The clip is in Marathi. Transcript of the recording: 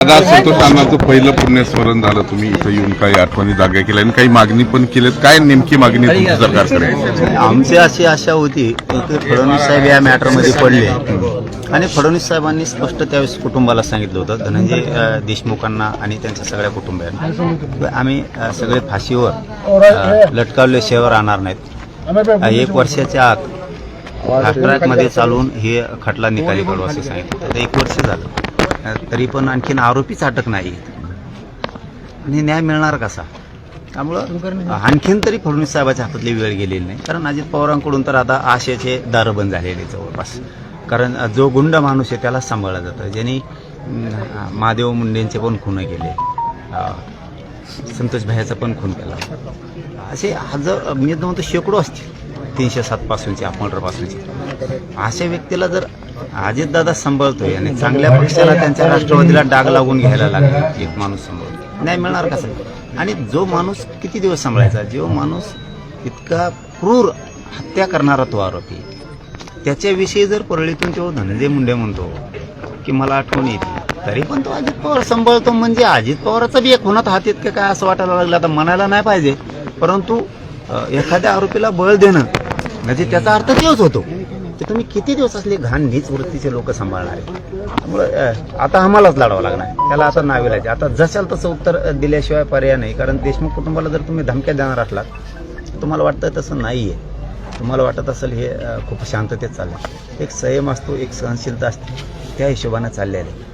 आज संतोष अण्णांचं पहिलं पुण्यस्मरण झालं. तुम्ही इथं येऊन काही आठवणी जागा केल्या आणि काही मागणी पण केल्यात. काय नेमकी मागणी तुमची सरकारकडे? आमची अशी आशा होती की फडणवीस साहेब या मॅटरमध्ये पडले आणि फडणवीस साहेबांनी स्पष्ट त्यावेळेस कुटुंबाला सांगितलं होतं, धनंजय देशमुखांना आणि त्यांच्या सगळ्या कुटुंबियांना, आम्ही सगळे फाशीवर लटकावल्याशिवाय राहणार नाहीत. 1 वर्षाच्या आत फास्ट ट्रॅकमध्ये चालून हे खटला निकाली काढू असं सांगितलं. आता 1 वर्ष झालं तरी पण आणखीन आरोपीच अटक नाही आणि न्याय मिळणार कसा? त्यामुळं आणखीन तरी फडणवीस साहेबाच्या हातातली वेळ गेलेली नाही. कारण अजित पवारांकडून तर आता आशेचे दारं बंद झालेले जवळपास. कारण जो गुंड माणूस आहे त्याला सांभाळलं जातं. ज्यांनी महादेव मुंडेंचे पण खून केले, संतोष भाईचा पण खून केला, असे हजार मी म्हणतो शेकडो असतील 307 पासूनचे अमोलरापासूनचे. अशा व्यक्तीला जर अजितदादा सांभाळतोय आणि चांगल्या पक्षाला त्यांच्या राष्ट्रवादीला डाग लागून घ्यायला लागला, एक माणूस सांभाळतो, नाही मिळणार कसं? आणि जो माणूस किती दिवस सांभाळायचा, जो माणूस इतका क्रूर हत्या करणारा तो आरोपी, त्याच्याविषयी जर परळीतून तो धनंजय मुंडे म्हणतो की मला आठवण येते, तरी पण तो अजित पवार सांभाळतो, म्हणजे अजित पवाराचा बी एक होण्यात हात इतकं काय असं वाटायला लागलं. आता म्हणायला नाही पाहिजे, परंतु एखाद्या आरोपीला बळ देणं म्हणजे त्याचा अर्थ तेच होतो की तुम्ही किती दिवस असले घाण नीच वृत्तीचे लोक सांभाळणार आहे. त्यामुळे आता आम्हालाच लढावं लागणार, त्याला आता नाविलाज. आता जशाल तसं उत्तर दिल्याशिवाय पर्याय नाही. कारण देशमुख कुटुंबाला जर तुम्ही धमक्या देणार असलात, तुम्हाला वाटतं तसं नाही आहे, तुम्हाला वाटत असेल हे खूप शांततेत चाललं. एक संयम असतो, एक सहनशीलता असते, त्या हिशोबानं चाललेलं आहे.